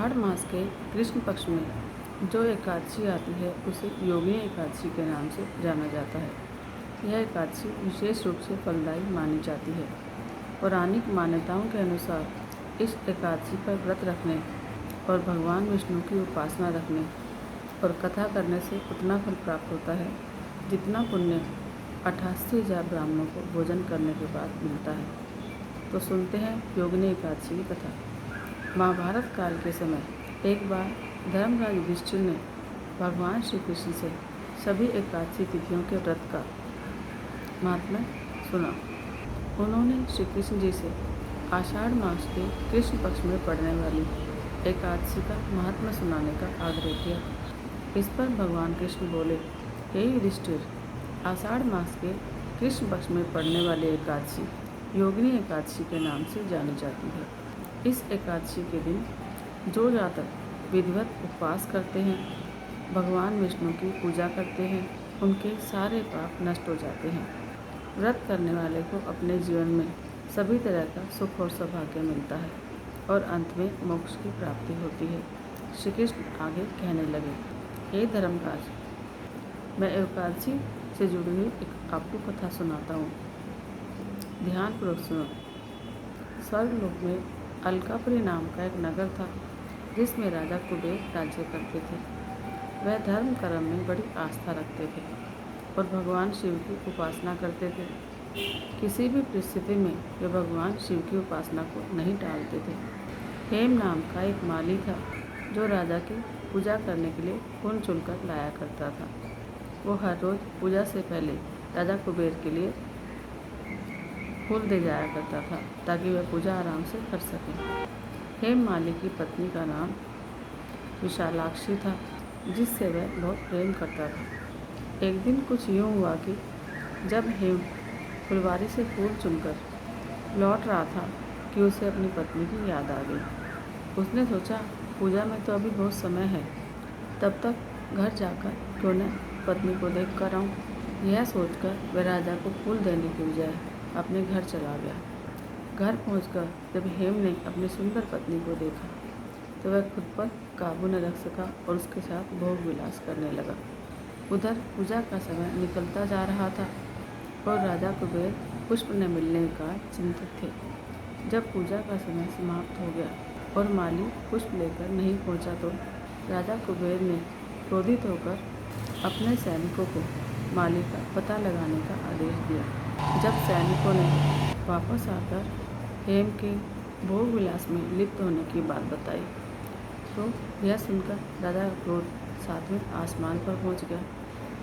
आषाढ़ मास के कृष्ण पक्ष में जो एकादशी आती है उसे योगिनी एकादशी के नाम से जाना जाता है। यह एकादशी विशेष रूप से फलदायी मानी जाती है। पौराणिक मान्यताओं के अनुसार इस एकादशी पर व्रत रखने और भगवान विष्णु की उपासना रखने और कथा करने से उतना फल प्राप्त होता है जितना पुण्य 88,000 ब्राह्मणों को भोजन करने के बाद मिलता है। तो सुनते हैं योगिनी एकादशी की कथा। महाभारत काल के समय एक बार धर्मराज युधिष्ठिर ने भगवान श्री कृष्ण से सभी एकादशी तिथियों के व्रत का महात्म्य सुना। उन्होंने श्री कृष्ण जी से आषाढ़ मास के कृष्ण पक्ष में पड़ने वाली एकादशी का महात्म्य सुनाने का आग्रह किया। इस पर भगवान कृष्ण बोले, हे युधिष्ठिर, आषाढ़ मास के कृष्ण पक्ष में पड़ने वाली एकादशी योगिनी एकादशी के नाम से जानी जाती है। इस एकादशी के दिन जो जातक विधिवत उपवास करते हैं, भगवान विष्णु की पूजा करते हैं, उनके सारे पाप नष्ट हो जाते हैं। व्रत करने वाले को अपने जीवन में सभी तरह का सुख और सौभाग्य मिलता है और अंत में मोक्ष की प्राप्ति होती है। श्री कृष्ण आगे कहने लगे, हे धर्मराज, मैं एकादशी से जुड़ी हुई एक आपको कथा सुनाता हूँ। ध्यानपूर्वक सुनो। स्वर्गलोक में अलकापुरी नाम का एक नगर था जिसमें राजा कुबेर राज्य करते थे। वह धर्म कर्म में बड़ी आस्था रखते थे और भगवान शिव की उपासना करते थे। किसी भी परिस्थिति में वे भगवान शिव की उपासना को नहीं टालते थे। हेम नाम का एक माली था जो राजा की पूजा करने के लिए खून चुनकर लाया करता था। वो हर रोज पूजा से पहले राजा कुबेर के लिए फूल दे जाया करता था ताकि वह पूजा आराम से कर सके। हेम माली की पत्नी का नाम विशालाक्षी था जिससे वह बहुत प्रेम करता था। एक दिन कुछ यूँ हुआ कि जब हेम फुलवारी से फूल चुनकर लौट रहा था कि उसे अपनी पत्नी की याद आ गई। उसने सोचा, पूजा में तो अभी बहुत समय है, तब तक घर जाकर क्यों न पत्नी को देख कर आऊँ। यह सोचकर वह राजा को फूल देने के बजाय अपने घर चला गया। घर पहुंचकर जब हेम ने अपनी सुंदर पत्नी को देखा तो वह खुद पर काबू न रख सका और उसके साथ भोग विलास करने लगा। उधर पूजा का समय निकलता जा रहा था और राजा कुबेर पुष्प न मिलने का चिंतित थे। जब पूजा का समय समाप्त हो गया और माली पुष्प लेकर नहीं पहुंचा तो राजा कुबेर ने क्रोधित होकर अपने सैनिकों को माली का पता लगाने का आदेश दिया। जब सैनिकों ने वापस आकर हेम के भोग विलास में लिप्त होने की बात बताई तो यह सुनकर राजा का क्रोध 7वें आसमान पर पहुंच गया।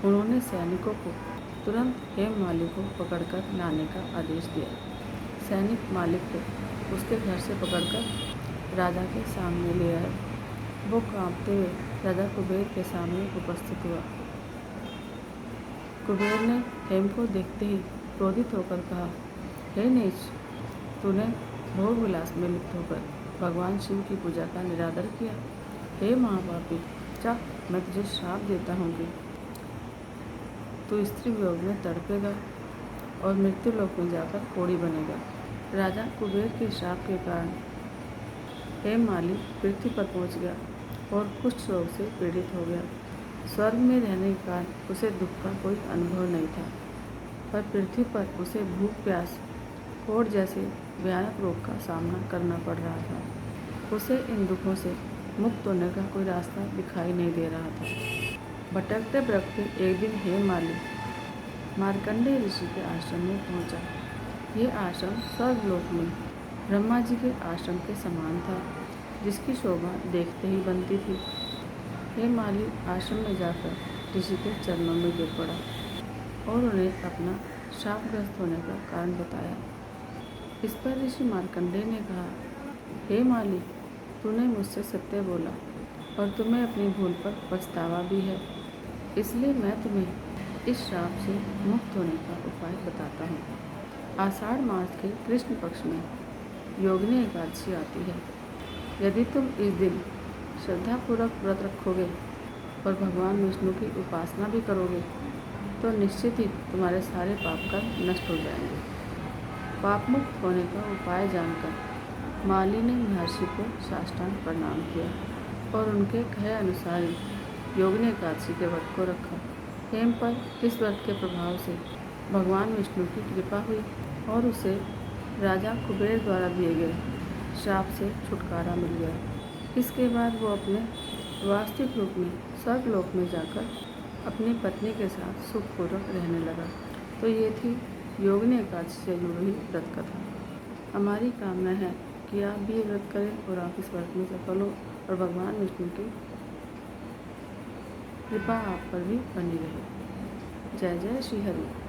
उन्होंने सैनिकों को तुरंत हेम माली को पकड़कर लाने का आदेश दिया। सैनिक मालिक को उसके घर से पकड़कर राजा के सामने ले आए। वो कांपते हुए राजा कुबेर के सामने उपस्थित हुआ। कुबेर ने हेम को देखते ही क्रोधित होकर कहा, हे नीच, तूने भोग विलास में लिप्त होकर भगवान शिव की पूजा का निरादर किया। हे महापापी, जा, मैं तुझे श्राप देता हूँ कि तू स्त्री वियोग में तड़पेगा और मृत्यु लोक में जाकर कोढ़ी बनेगा। राजा कुबेर के श्राप के कारण हेम माली पृथ्वी पर पहुँच गया और कुष्ठ रोग से पीड़ित हो गया। स्वर्ग में रहने के कारण उसे दुख का कोई अनुभव नहीं था, पर पृथ्वी पर उसे भूख, प्यास, कोढ़ जैसे भयानक रोग का सामना करना पड़ रहा था। उसे इन दुखों से मुक्त होने का कोई रास्ता दिखाई नहीं दे रहा था। भटकते भटकते एक दिन हेम माली मार्कंडेय ऋषि के आश्रम में पहुंचा। ये आश्रम स्वर्गलोक में ब्रह्मा जी के आश्रम के समान था, जिसकी शोभा देखते ही बनती थी। हेम माली आश्रम में जाकर ऋषि के चरणों में गिर पड़ा और उन्हें अपना शापग्रस्त होने का कारण बताया। इस पर ऋषि मार्कंडेय ने कहा, हे माली, तूने मुझसे सत्य बोला और तुम्हें अपनी भूल पर पछतावा भी है, इसलिए मैं तुम्हें इस श्राप से मुक्त होने का उपाय बताता हूँ। आषाढ़ मास के कृष्ण पक्ष में योगिनी एकादशी आती है। यदि तुम इस दिन श्रद्धापूर्वक व्रत रखोगे और भगवान विष्णु की उपासना भी करोगे तो निश्चित ही तुम्हारे सारे पाप कर्म नष्ट हो जाएंगे। पाप मुक्त होने का उपाय जानकर माली ने महर्षि को साष्टांग प्रणाम किया और उनके कहे अनुसार ही योगिनी एकादशी के व्रत को रखा। हेम पर इस व्रत के प्रभाव से भगवान विष्णु की कृपा हुई और उसे राजा कुबेर द्वारा दिए गए श्राप से छुटकारा मिल गया। इसके बाद वो अपने वास्तविक रूप में स्वर्गलोक में जाकर अपनी पत्नी के साथ सुखपूर्वक रहने लगा। तो ये थी योगिनी एकादशी से जुड़ी हुई व्रत कथा। हमारी कामना है कि आप भी व्रत करें और आप इस व्रत में सफल हो और भगवान विष्णु की कृपा आप पर भी बनी रहे। जय जय श्री हरि।